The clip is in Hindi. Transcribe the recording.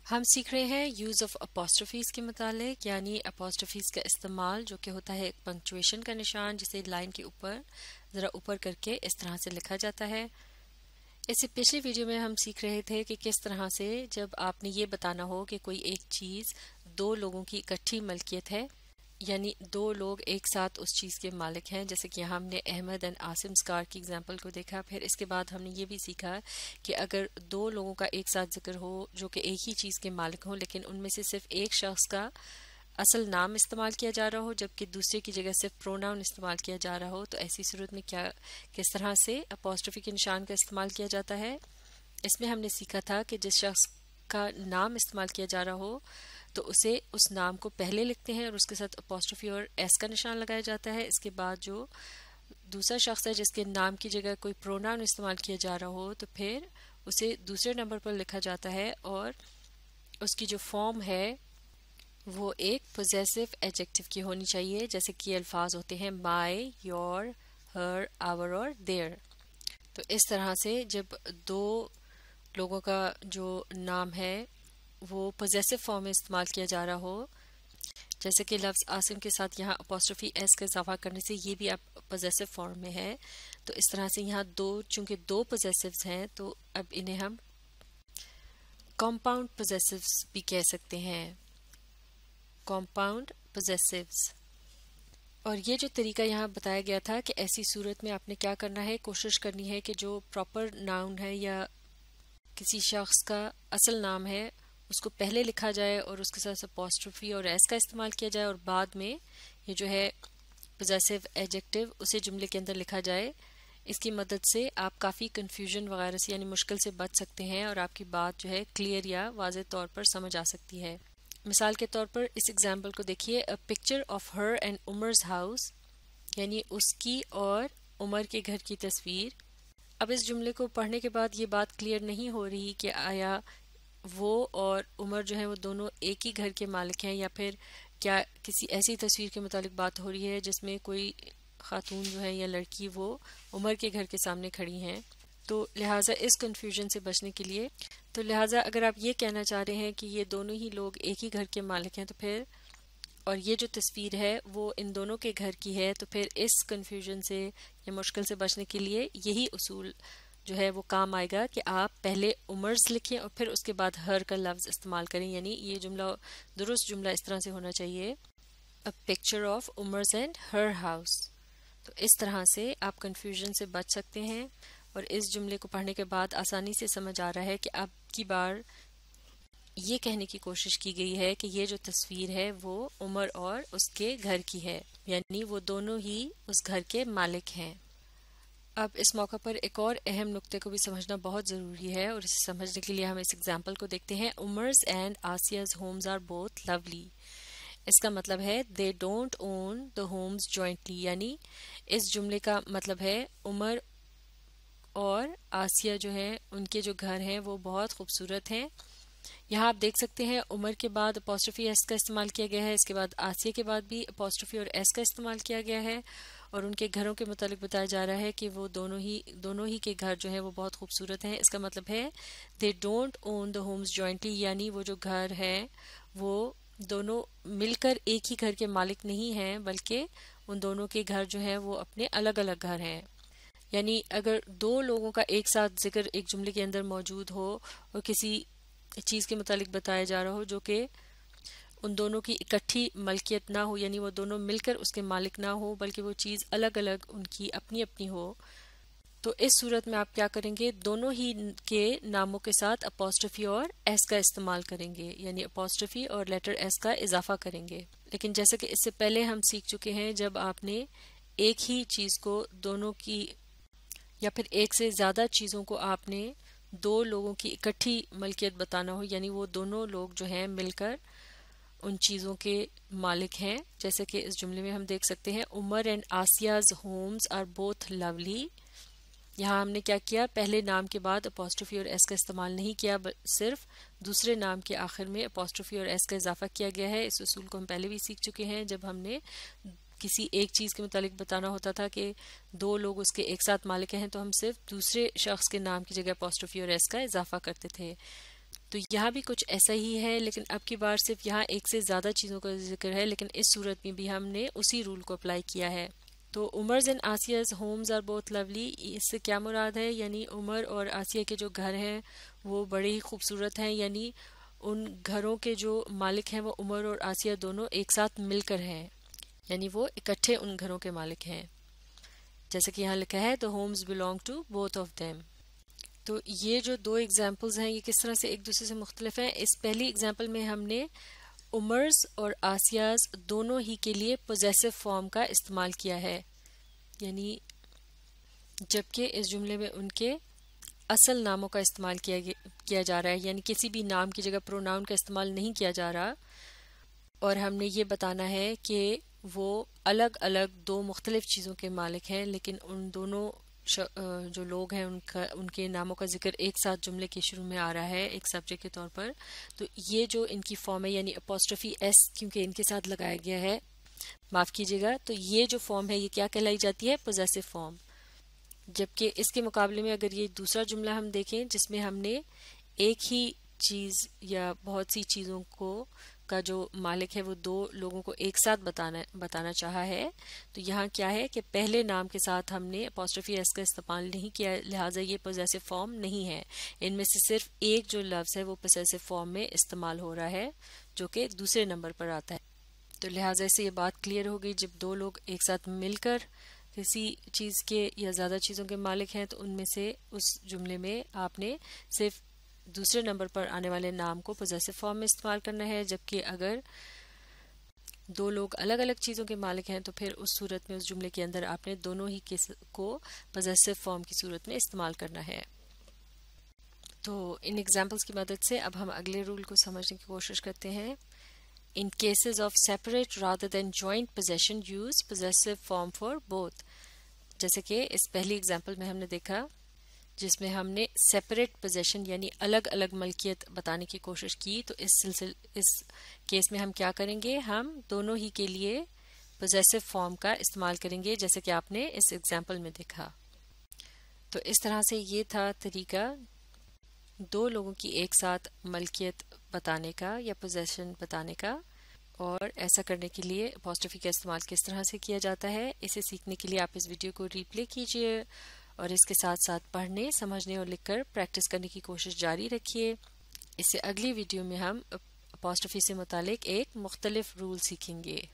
हम सीख रहे हैं यूज़ ऑफ अपोस्ट्रोफीज़ के मुतालिक, यानी अपोस्ट्रोफीज़ का इस्तेमाल जो कि होता है एक पंक्चुएशन का निशान, जिसे लाइन के ऊपर ज़रा ऊपर करके इस तरह से लिखा जाता है। इससे पिछली वीडियो में हम सीख रहे थे कि किस तरह से जब आपने ये बताना हो कि कोई एक चीज़ दो लोगों की इकट्ठी मलकियत है, यानी दो लोग एक साथ उस चीज़ के मालिक हैं। जैसे कि हमने अहमद एंड आसिम स्कार की एग्जांपल को देखा। फिर इसके बाद हमने ये भी सीखा कि अगर दो लोगों का एक साथ जिक्र हो जो कि एक ही चीज़ के मालिक हो, लेकिन उनमें से सिर्फ एक शख्स का असल नाम इस्तेमाल किया जा रहा हो जबकि दूसरे की जगह सिर्फ प्रोनाउन इस्तेमाल किया जा रहा हो, तो ऐसी सूरत में क्या किस तरह से अपॉस्ट्रोफी के निशान का इस्तेमाल किया जाता है। इसमें हमने सीखा था कि जिस शख्स का नाम इस्तेमाल किया जा रहा हो तो उसे उस नाम को पहले लिखते हैं और उसके साथ अपॉस्ट्रोफी और एस का निशान लगाया जाता है। इसके बाद जो दूसरा शख्स है जिसके नाम की जगह कोई प्रोनाउन इस्तेमाल किया जा रहा हो तो फिर उसे दूसरे नंबर पर लिखा जाता है और उसकी जो फॉर्म है वो एक पोजेसिव एडजेक्टिव की होनी चाहिए, जैसे कि अल्फाज होते हैं माई, योर, हर, आवर और देयर। तो इस तरह से जब दो लोगों का जो नाम है वो पोजेसिव फॉर्म में इस्तेमाल किया जा रहा हो, जैसे कि लफ्ज़ आसिम के साथ यहाँ अपोस्ट्रोफी एस का इजाफा करने से ये भी आप पोजेसिव फॉर्म में है, तो इस तरह से यहाँ दो चूंकि दो पोजेसिव्स हैं तो अब इन्हें हम कॉम्पाउंड पोजेसिव्स भी कह सकते हैं, कॉम्पाउंड पोजेसिव्स। और ये जो तरीका यहाँ बताया गया था कि ऐसी सूरत में आपने क्या करना है, कोशिश करनी है कि जो प्रॉपर नाउन है या किसी शख्स का असल नाम है उसको पहले लिखा जाए और उसके साथ अपॉस्ट्रोफी और एस का इस्तेमाल किया जाए और बाद में ये जो है पोजेसिव एडजेक्टिव उसे जुमले के अंदर लिखा जाए। इसकी मदद से आप काफ़ी कन्फ्यूजन वगैरह से यानी मुश्किल से बच सकते हैं और आपकी बात जो है क्लियर या वाज़ेह तौर पर समझ आ सकती है। मिसाल के तौर पर इस एग्जाम्पल को देखिए, a picture of her and Umar's house, यानी उसकी और उमर के घर की तस्वीर। अब इस जुमले को पढ़ने के बाद ये बात क्लियर नहीं हो रही कि आया वो और उमर जो है वो दोनों एक ही घर के मालिक हैं या फिर क्या किसी ऐसी तस्वीर के मुतालिक बात हो रही है जिसमें कोई खातून जो है या लड़की वो उमर के घर के सामने खड़ी हैं। तो लिहाजा इस कंफ्यूजन से बचने के लिए लिहाजा अगर आप ये कहना चाह रहे हैं कि ये दोनों ही लोग एक ही घर के मालिक हैं तो फिर और ये जो तस्वीर है वो इन दोनों के घर की है, तो फिर इस कंफ्यूजन से या मुश्किल से बचने के लिए यही उसूल जो है वो काम आएगा कि आप पहले उमर्स लिखें और फिर उसके बाद हर का लफ्ज़ इस्तेमाल करें। यानी ये जुमला दुरुस्त जुमला इस तरह से होना चाहिए, a picture of Umar's and her house. तो इस तरह से आप कंफ्यूजन से बच सकते हैं और इस जुमले को पढ़ने के बाद आसानी से समझ आ रहा है कि अब की बार ये कहने की कोशिश की गई है कि ये जो तस्वीर है वो उमर और उसके घर की है, यानी वो दोनों ही उस घर के मालिक हैं। अब इस मौका पर एक और अहम नुक्ते को भी समझना बहुत ज़रूरी है और इसे समझने के लिए हम इस एग्जाम्पल को देखते हैं। Umar's and Asiya's homes are both lovely. इसका मतलब है they don't own the homes jointly, यानी इस जुमले का मतलब है उमर और आसिया जो है उनके जो घर हैं वो बहुत खूबसूरत हैं। यहाँ आप देख सकते हैं उमर के बाद अपॉस्ट्रोफी एस का इस्तेमाल किया गया है, इसके बाद आसिया के बाद भी अपॉस्ट्रोफी और एस का इस्तेमाल किया गया है और उनके घरों के मुतालिक बताया जा रहा है कि वो दोनों ही के घर जो है वो बहुत खूबसूरत हैं। इसका मतलब है they don't own the homes jointly, यानी वो जो घर है वो दोनों मिलकर एक ही घर के मालिक नहीं हैं बल्कि उन दोनों के घर जो है वो अपने अलग अलग घर हैं। यानी अगर दो लोगों का एक साथ जिक्र एक जुमले के अंदर मौजूद हो और किसी चीज़ के मुतालिक बताया जा रहा हो जो कि उन दोनों की इकट्ठी मलकियत ना हो, यानी वो दोनों मिलकर उसके मालिक ना हो बल्कि वो चीज़ अलग अलग उनकी अपनी अपनी हो, तो इस सूरत में आप क्या करेंगे, दोनों ही के नामों के साथ अपॉस्ट्रोफी और एस का इस्तेमाल करेंगे, यानी अपॉस्ट्रोफी और लेटर एस का इजाफा करेंगे। लेकिन जैसे कि इससे पहले हम सीख चुके हैं, जब आपने एक ही चीज़ को दोनों की या फिर एक से ज़्यादा चीज़ों को आपने दो लोगों की इकट्ठी मलकियत बताना हो, यानी वो दोनों लोग जो हैं मिलकर उन चीज़ों के मालिक हैं। जैसे कि इस जुमले में हम देख सकते हैं Umar and Asiya's homes are both lovely. यहाँ हमने क्या किया, पहले नाम के बाद अपॉस्ट्रोफी और एस का इस्तेमाल नहीं किया, सिर्फ दूसरे नाम के आखिर में अपॉस्ट्रोफी और एस का इजाफा किया गया है। इस उसूल को हम पहले भी सीख चुके हैं जब हमने किसी एक चीज़ के मुतालिक बताना होता था कि दो लोग उसके एक साथ मालिक हैं तो हम सिर्फ दूसरे शख्स के नाम की जगह अपॉस्ट्रोफी और एस का इजाफा करते थे। तो यहाँ भी कुछ ऐसा ही है, लेकिन अब की बार सिर्फ यहाँ एक से ज़्यादा चीज़ों का जिक्र है, लेकिन इस सूरत में भी हमने उसी रूल को अप्लाई किया है। तो Umar's and Asiya's homes are both lovely, इससे क्या मुराद है, यानी उमर और आसिया के जो घर हैं वो बड़े ही खूबसूरत हैं, यानी उन घरों के जो मालिक हैं वो उमर और आसिया दोनों एक साथ मिलकर हैं, यानी वो इकट्ठे उन घरों के मालिक हैं। जैसे कि यहाँ लिखा है the homes belong to both of them. तो ये जो दो एग्जाम्पल्स हैं ये किस तरह से एक दूसरे से मुख्तलिफ हैं। इस पहली एग्जाम्पल में हमने उमर्स और आसियाज दोनों ही के लिए पोजेसिव फॉर्म का इस्तेमाल किया है, यानी जबकि इस जुमले में उनके असल नामों का इस्तेमाल किया जा रहा है, यानी किसी भी नाम की जगह प्रोनाउन का इस्तेमाल नहीं किया जा रहा। और हमने ये बताना है कि वो अलग अलग दो मुख्तलिफ चीज़ों के मालिक हैं, लेकिन उन दोनों जो लोग हैं उनके नामों का जिक्र एक साथ जुमले के शुरू में आ रहा है एक सब्जेक्ट के तौर पर। तो ये जो इनकी फॉर्म है, यानी अपॉस्ट्रोफी एस क्योंकि इनके साथ लगाया गया है, माफ़ कीजिएगा, तो ये जो फॉर्म है ये क्या कहलाई जाती है, पोजेसिव फॉर्म। जबकि इसके मुकाबले में अगर ये दूसरा जुमला हम देखें जिसमें हमने एक ही चीज़ या बहुत सी चीज़ों को का जो मालिक है वो दो लोगों को एक साथ बताना चाहा है, तो यहाँ क्या है कि पहले नाम के साथ हमने अपॉस्ट्रोफी एस का इस्तेमाल नहीं किया, लिहाजा ये पोजेसिव फॉर्म नहीं है। इनमें से सिर्फ एक जो लफ्ज़ है वो पोजेसिव फॉर्म में इस्तेमाल हो रहा है जो कि दूसरे नंबर पर आता है। तो लिहाजा से ये बात क्लियर हो गई, जब दो लोग एक साथ मिलकर किसी चीज़ के या ज़्यादा चीज़ों के मालिक हैं तो उनमें से उस जुमले में आपने सिर्फ दूसरे नंबर पर आने वाले नाम को पोजेसिव फॉर्म में इस्तेमाल करना है। जबकि अगर दो लोग अलग अलग चीज़ों के मालिक हैं तो फिर उस सूरत में उस जुमले के अंदर आपने दोनों ही केस को पोजेसिव फॉर्म की सूरत में इस्तेमाल करना है। तो इन एग्जाम्पल्स की मदद से अब हम अगले रूल को समझने की कोशिश करते हैं। In cases of separate rather than joint possession, use possessive form for both। जैसे कि इस पहली एग्जाम्पल में हमने देखा जिसमें हमने सेपरेट पोजेशन यानी अलग अलग मलकियत बताने की कोशिश की, तो इस केस में हम क्या करेंगे, हम दोनों ही के लिए पोजेसिव फॉर्म का इस्तेमाल करेंगे जैसे कि आपने इस एग्जाम्पल में देखा। तो इस तरह से ये था तरीका दो लोगों की एक साथ मलकियत बताने का या पोजेशन बताने का। और ऐसा करने के लिए अपॉस्ट्रोफी का इस्तेमाल किस तरह से किया जाता है, इसे सीखने के लिए आप इस वीडियो को रिप्ले कीजिए और इसके साथ साथ पढ़ने, समझने और लिखकर प्रैक्टिस करने की कोशिश जारी रखिए। इससे अगली वीडियो में हम अपॉस्ट्रोफी से मुतालिक एक मुख्तलिफ रूल सीखेंगे।